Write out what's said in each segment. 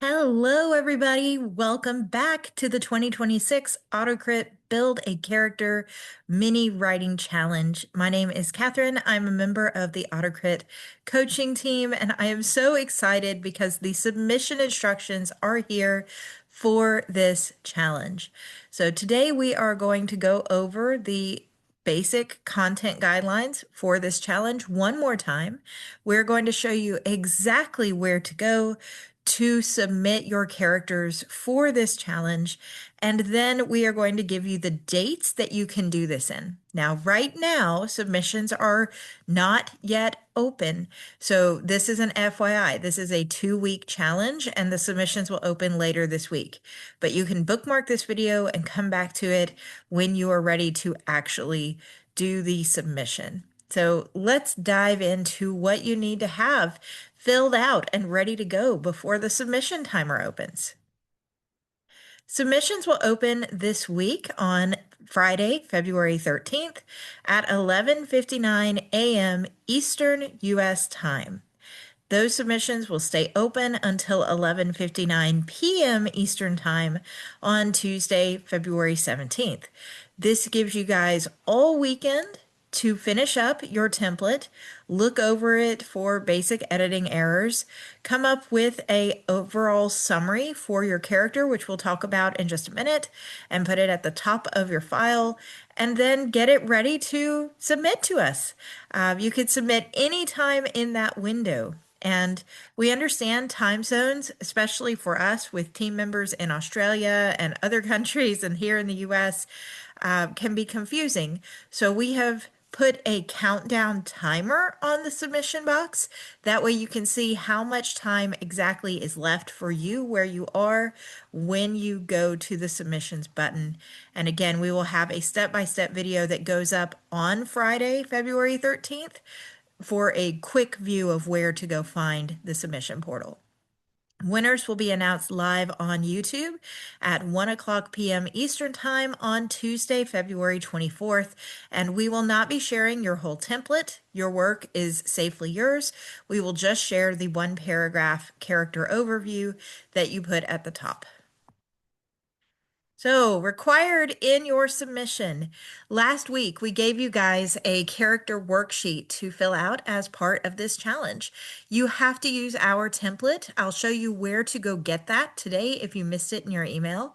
Hello, everybody. Welcome back to the 2026 AutoCrit Build a Character Mini Writing Challenge. My name is Catherine. I'm a member of the AutoCrit coaching team, and I am so excited because the submission instructions are here for this challenge. So today we are going to go over the basic content guidelines for this challenge one more time. We're going to show you exactly where to go to submit your characters for this challenge. And then we are going to give you the dates that you can do this in. Now, right now, submissions are not yet open. So this is an FYI. This is a 2-week challenge and the submissions will open later this week. But you can bookmark this video and come back to it when you are ready to actually do the submission. So let's dive into what you need to have filled out and ready to go before the submission timer opens. Submissions will open this week on Friday, February 13th at 11:59 a.m. Eastern U.S. time. Those submissions will stay open until 11:59 p.m. Eastern Time on Tuesday, February 17th. This gives you guys all weekend to finish up your template, look over it for basic editing errors, come up with a overall summary for your character, which we'll talk about in just a minute, and put it at the top of your file, and then get it ready to submit to us. You could submit anytime in that window. And we understand time zones, especially for us with team members in Australia and other countries and here in the US, can be confusing. So we have put a countdown timer on the submission box. That way you can see how much time exactly is left for you where you are when you go to the submissions button. And again, we will have a step-by-step video that goes up on Friday, February 13th for a quick view of where to go find the submission portal. Winners will be announced live on YouTube at 1 p.m. Eastern Time on Tuesday, February 24th, and we will not be sharing your whole template. Your work is safely yours. We will just share the one paragraph character overview that you put at the top. So, required in your submission. Last week, we gave you guys a character worksheet to fill out as part of this challenge. You have to use our template. I'll show you where to go get that today if you missed it in your email.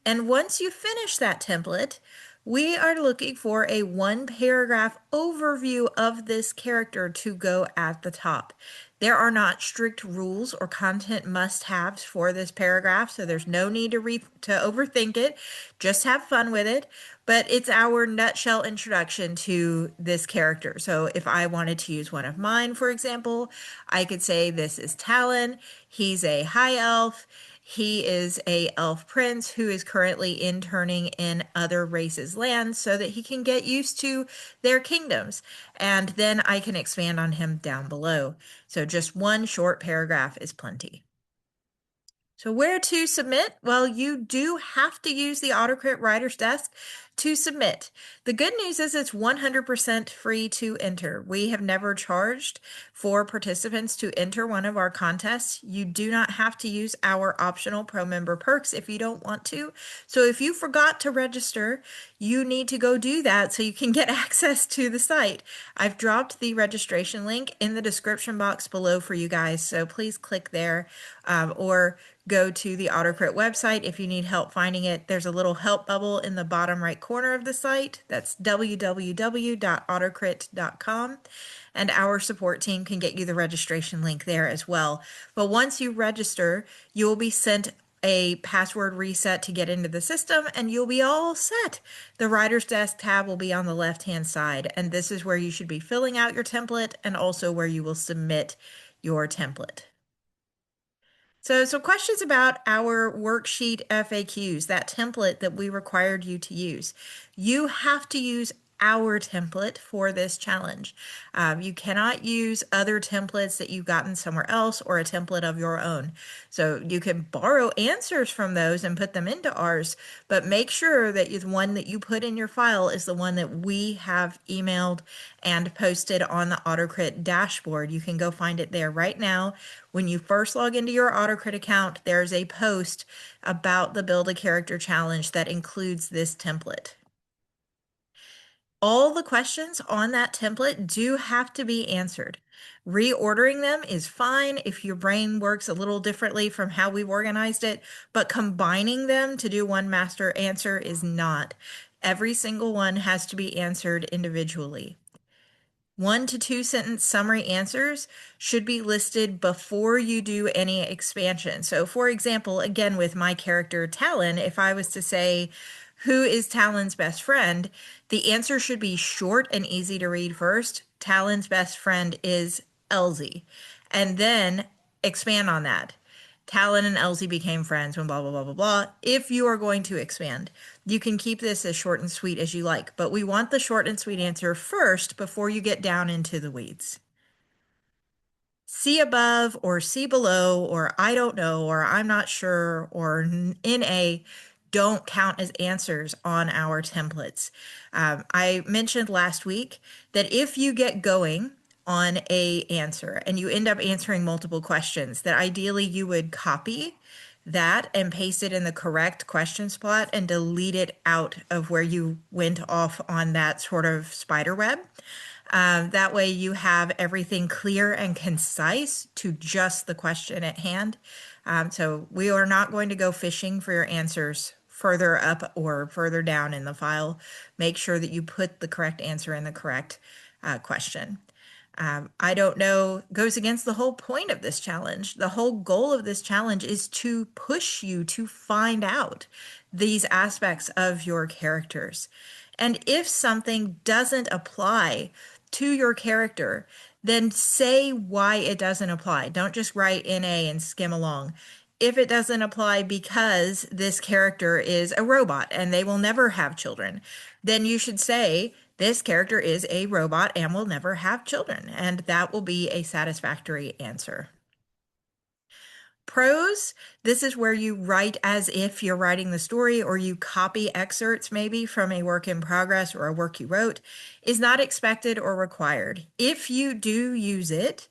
And once you finish that template, we are looking for a one paragraph overview of this character to go at the top. There are not strict rules or content must-haves for this paragraph, so there's no need to overthink it. Just have fun with it. But it's our nutshell introduction to this character. So if I wanted to use one of mine, for example, I could say this is Talon. He's a high elf. He is a elf prince who is currently interning in other races' lands so that he can get used to their kingdoms. And then I can expand on him down below. So just one short paragraph is plenty. So where to submit? Well, you do have to use the AutoCrit Writer's Desk to submit. The good news is it's 100% free to enter. We have never charged for participants to enter one of our contests. You do not have to use our optional pro member perks if you don't want to. So if you forgot to register, you need to go do that so you can get access to the site. I've dropped the registration link in the description box below for you guys, so please click there or go to the AutoCrit website if you need help finding it. There's a little help bubble in the bottom right corner of the site. That's www.autocrit.com. And our support team can get you the registration link there as well. But once you register, you will be sent a password reset to get into the system and you'll be all set. The Writer's Desk tab will be on the left-hand side, and this is where you should be filling out your template and also where you will submit your template. So some questions about our worksheet FAQs, that template that we required you to use. You have to use our template for this challenge. You cannot use other templates that you've gotten somewhere else or a template of your own. So you can borrow answers from those and put them into ours, but make sure that the one that you put in your file is the one that we have emailed and posted on the AutoCrit dashboard. You can go find it there right now. When you first log into your AutoCrit account, there's a post about the Build a Character Challenge that includes this template. All the questions on that template do have to be answered. Reordering them is fine if your brain works a little differently from how we've organized it, but combining them to do one master answer is not. Every single one has to be answered individually. 1 to 2 sentence summary answers should be listed before you do any expansion. So, for example, again, with my character Talon, if I was to say, who is Talon's best friend? The answer should be short and easy to read first. Talon's best friend is Elsie. And then expand on that. Talon and Elsie became friends when blah, blah, blah, blah, blah. If you are going to expand, you can keep this as short and sweet as you like, but we want the short and sweet answer first before you get down into the weeds. See above or see below or I don't know or I'm not sure or NA don't count as answers on our templates. I mentioned last week that if you get going on a answer and you end up answering multiple questions, that ideally you would copy that and paste it in the correct question spot and delete it out of where you went off on that sort of spider web. That way you have everything clear and concise to just the question at hand. So we are not going to go fishing for your answers further up or further down in the file. Make sure that you put the correct answer in the correct question. I don't know, goes against the whole point of this challenge. The whole goal of this challenge is to push you to find out these aspects of your characters. And if something doesn't apply to your character, then say why it doesn't apply. Don't just write NA and skim along. If it doesn't apply because this character is a robot and they will never have children, then you should say, this character is a robot and will never have children, and that will be a satisfactory answer. Prose, this is where you write as if you're writing the story or you copy excerpts maybe from a work in progress or a work you wrote, is not expected or required. If you do use it,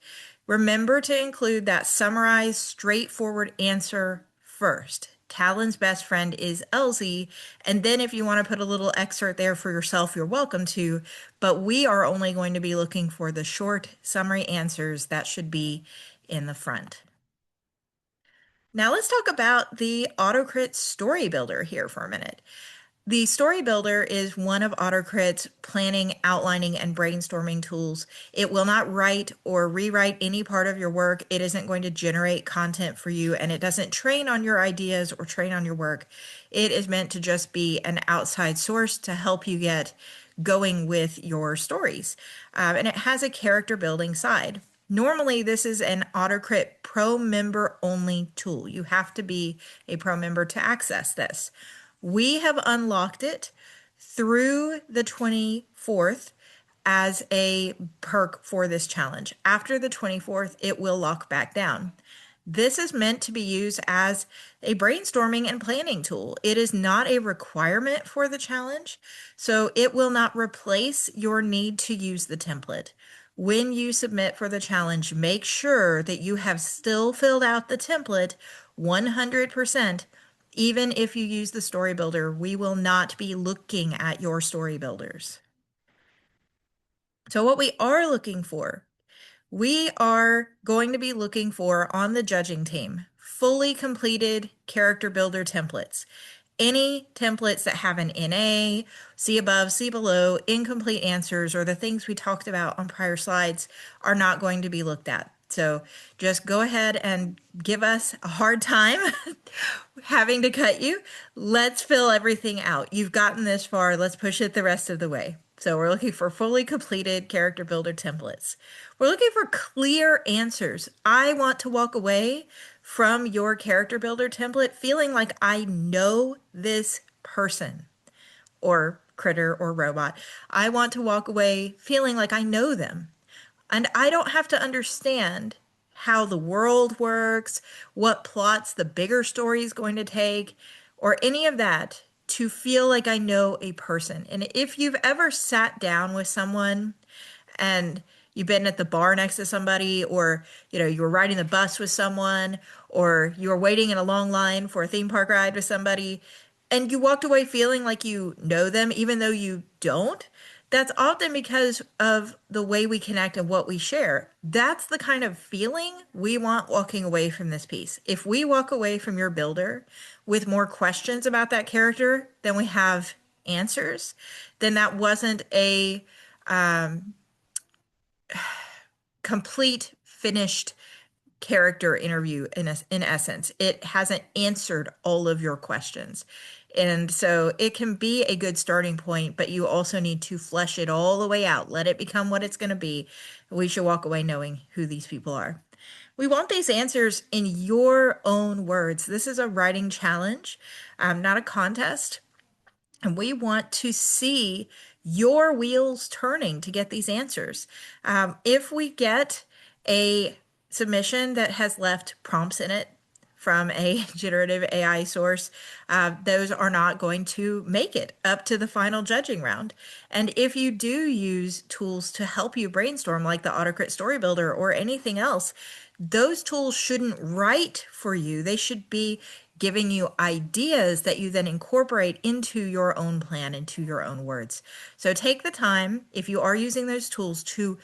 remember to include that summarized, straightforward answer first. Talon's best friend is Elsie, and then if you want to put a little excerpt there for yourself, you're welcome to, but we are only going to be looking for the short summary answers that should be in the front. Now let's talk about the AutoCrit Story Builder here for a minute. The Story Builder is one of AutoCrit's planning, outlining, and brainstorming tools. It will not write or rewrite any part of your work. It isn't going to generate content for you, and it doesn't train on your ideas or train on your work. It is meant to just be an outside source to help you get going with your stories. And it has a character building side. Normally, this is an AutoCrit Pro member only tool. You have to be a Pro member to access this. We have unlocked it through the 24th as a perk for this challenge. After the 24th, it will lock back down. This is meant to be used as a brainstorming and planning tool. It is not a requirement for the challenge, so it will not replace your need to use the template. When you submit for the challenge, make sure that you have still filled out the template 100%. Even if you use the story builder, we will not be looking at your story builders. So what we are looking for, we are going to be looking for on the judging team, fully completed character builder templates. Any templates that have an NA, see above, see below, incomplete answers, or the things we talked about on prior slides are not going to be looked at. So just go ahead and give us a hard time having to cut you. Let's fill everything out. You've gotten this far. Let's push it the rest of the way. So we're looking for fully completed character builder templates. We're looking for clear answers. I want to walk away from your character builder template feeling like I know this person, or critter or robot. I want to walk away feeling like I know them. And I don't have to understand how the world works, what plots the bigger story is going to take, or any of that to feel like I know a person. And if you've ever sat down with someone and you've been at the bar next to somebody, or you were riding the bus with someone, or you were waiting in a long line for a theme park ride with somebody, and you walked away feeling like you know them even though you don't, that's often because of the way we connect and what we share. That's the kind of feeling we want walking away from this piece. If we walk away from your builder with more questions about that character than we have answers, then that wasn't a complete, finished character interview in essence. It hasn't answered all of your questions. And so it can be a good starting point, but you also need to flesh it all the way out. Let it become what it's going to be. We should walk away knowing who these people are. We want these answers in your own words. This is a writing challenge, not a contest. And we want to see your wheels turning to get these answers. If we get a submission that has left prompts in it from a generative AI source, those are not going to make it up to the final judging round. And if you do use tools to help you brainstorm, like the AutoCrit Story Builder or anything else, those tools shouldn't write for you. They should be giving you ideas that you then incorporate into your own plan, into your own words. So take the time, if you are using those tools, to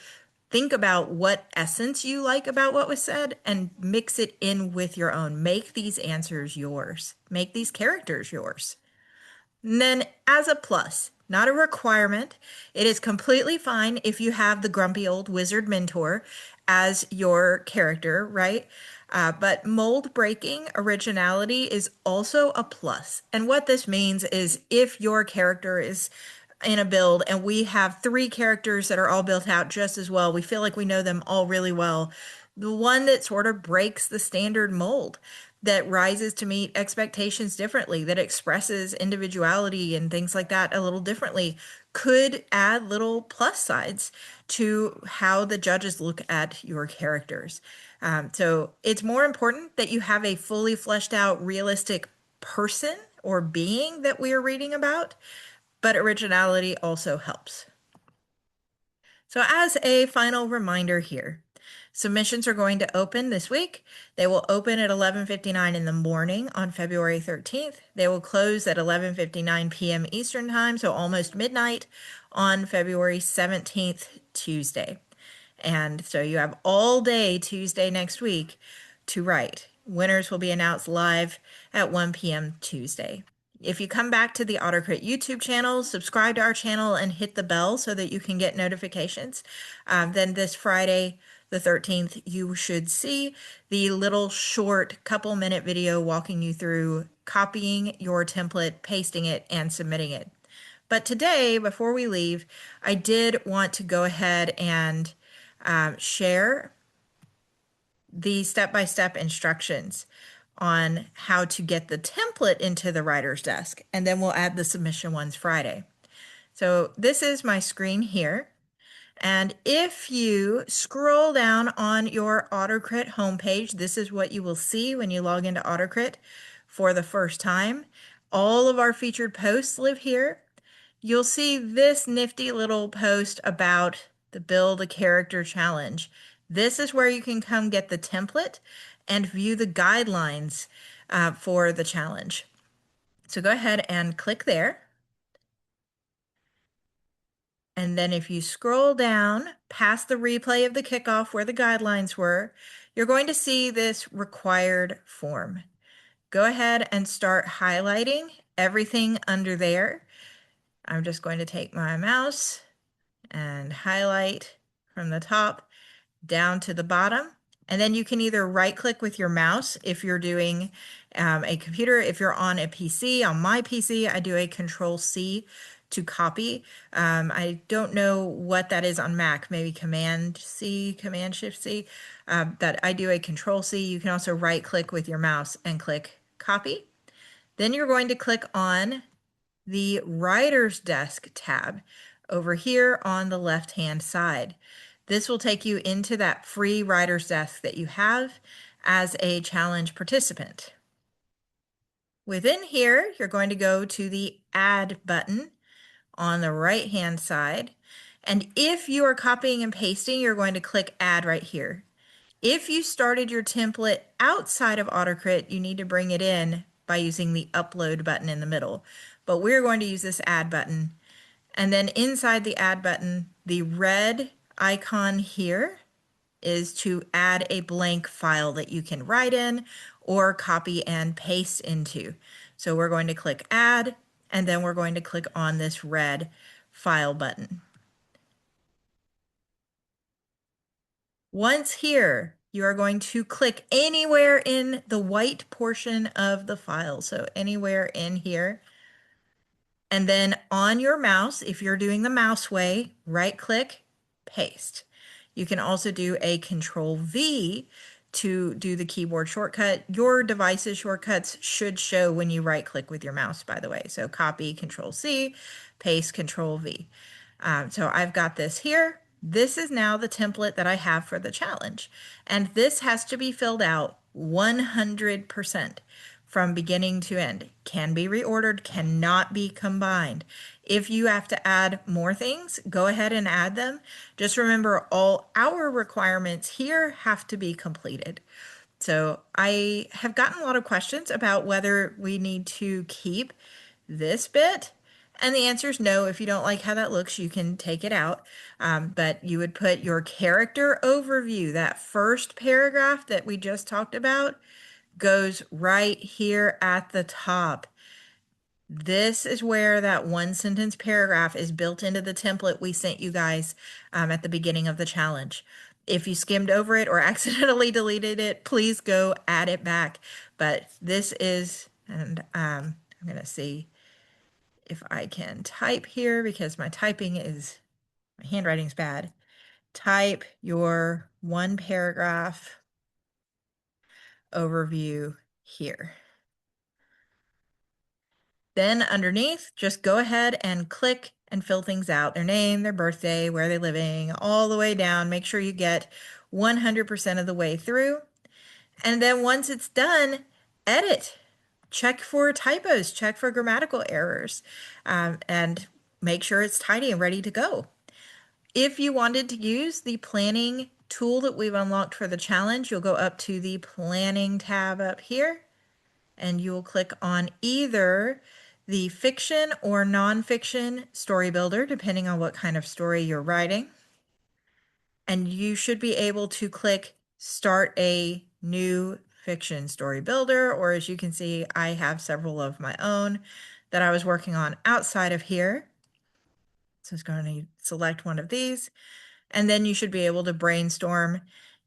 think about what essence you like about what was said and mix it in with your own. Make these answers yours. Make these characters yours. And then, as a plus, not a requirement, it is completely fine if you have the grumpy old wizard mentor as your character, right? But mold breaking originality is also a plus. And what this means is if your character is in a build and we have three characters that are all built out just as well, we feel like we know them all really well. The one that sort of breaks the standard mold, that rises to meet expectations differently, that expresses individuality and things like that a little differently, could add little plus sides to how the judges look at your characters. So it's more important that you have a fully fleshed out, realistic person or being that we are reading about, but originality also helps. So as a final reminder here, submissions are going to open this week. They will open at 11:59 in the morning on February 13th. They will close at 11:59 p.m. Eastern Time, so almost midnight on February 17th, Tuesday. And so you have all day Tuesday next week to write. Winners will be announced live at 1 p.m. Tuesday. If you come back to the AutoCrit YouTube channel, subscribe to our channel and hit the bell so that you can get notifications, then this Friday, the 13th, you should see the little short couple minute video walking you through copying your template, pasting it, and submitting it. But today, before we leave, I did want to go ahead and share the step-by-step instructions on how to get the template into the writer's desk, and then we'll add the submission ones Friday. So this is my screen here. And if you scroll down on your AutoCrit homepage, this is what you will see when you log into AutoCrit for the first time. All of our featured posts live here. You'll see this nifty little post about the Build a Character Challenge. This is where you can come get the template and view the guidelines for the challenge. So go ahead and click there. And then if you scroll down past the replay of the kickoff where the guidelines were, you're going to see this required form. Go ahead and start highlighting everything under there. I'm just going to take my mouse and highlight from the top down to the bottom. And then you can either right click with your mouse if you're doing a computer. If you're on a PC, on my PC, I do a Control C to copy. I don't know what that is on Mac, maybe Command C, Command Shift C, that I do a Control C. You can also right click with your mouse and click copy. Then you're going to click on the Writer's Desk tab over here on the left-hand side. This will take you into that free Writer's Desk that you have as a challenge participant. Within here, you're going to go to the Add button on the right-hand side. And if you are copying and pasting, you're going to click Add right here. If you started your template outside of AutoCrit, you need to bring it in by using the Upload button in the middle. But we're going to use this Add button. And then inside the Add button, the red icon here is to add a blank file that you can write in or copy and paste into. So we're going to click Add, and then we're going to click on this red File button. Once here, you are going to click anywhere in the white portion of the file. So anywhere in here. And then on your mouse, if you're doing the mouse way, right click, paste. You can also do a Control V to do the keyboard shortcut. Your device's shortcuts should show when you right click with your mouse, by the way. So copy, Control C, paste, Control V. So I've got this here. This is now the template that I have for the challenge. And this has to be filled out 100% from beginning to end. Can be reordered, cannot be combined. If you have to add more things, go ahead and add them. Just remember all our requirements here have to be completed. So I have gotten a lot of questions about whether we need to keep this bit. And the answer is no. If you don't like how that looks, you can take it out. But you would put your character overview, that first paragraph that we just talked about, goes right here at the top. This is where that one sentence paragraph is built into the template we sent you guys at the beginning of the challenge. If you skimmed over it or accidentally deleted it, please go add it back. But this is, and I'm going to see if I can type here because my handwriting's bad. Type your one paragraph overview here. Then underneath, just go ahead and click and fill things out, their name, their birthday, where they're living, all the way down. Make sure you get 100% of the way through. And then once it's done, edit. Check for typos, check for grammatical errors, and make sure it's tidy and ready to go. If you wanted to use the planning tool that we've unlocked for the challenge, you'll go up to the planning tab up here, and you will click on either the fiction or nonfiction story builder, depending on what kind of story you're writing. And you should be able to click start a new fiction story builder, or as you can see, I have several of my own that I was working on outside of here. So it's going to select one of these, and then you should be able to brainstorm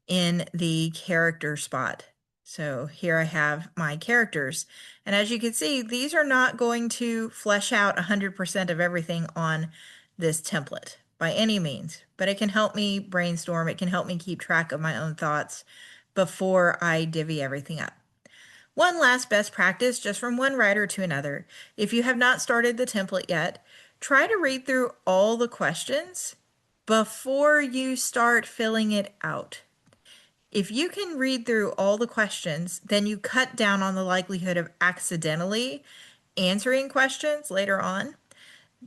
in the character spot. So here I have my characters. And as you can see, these are not going to flesh out 100% of everything on this template by any means, but it can help me brainstorm. It can help me keep track of my own thoughts before I divvy everything up. One last best practice, just from one writer to another. If you have not started the template yet, try to read through all the questions before you start filling it out. If you can read through all the questions, then you cut down on the likelihood of accidentally answering questions later on,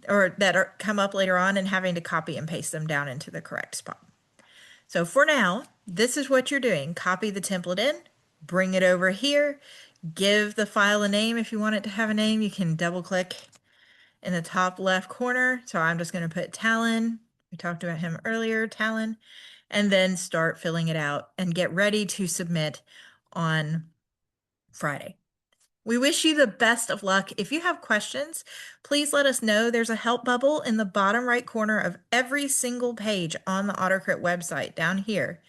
or that come up later on, and having to copy and paste them down into the correct spot. So for now, this is what you're doing. Copy the template in, bring it over here, give the file a name. If you want it to have a name, you can double click in the top left corner. So I'm just going to put Talon. We talked about him earlier, Talon, and then start filling it out and get ready to submit on Friday. We wish you the best of luck. If you have questions, please let us know. There's a help bubble in the bottom right corner of every single page on the AutoCrit website down here.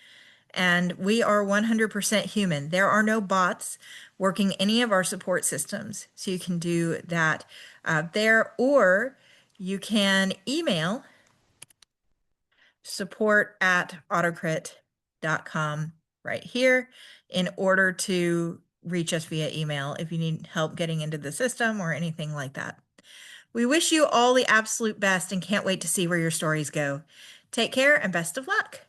And we are 100% human. There are no bots working any of our support systems. So you can do that there, or you can email support@autocrit.com right here in order to reach us via email if you need help getting into the system or anything like that. We wish you all the absolute best and can't wait to see where your stories go. Take care and best of luck.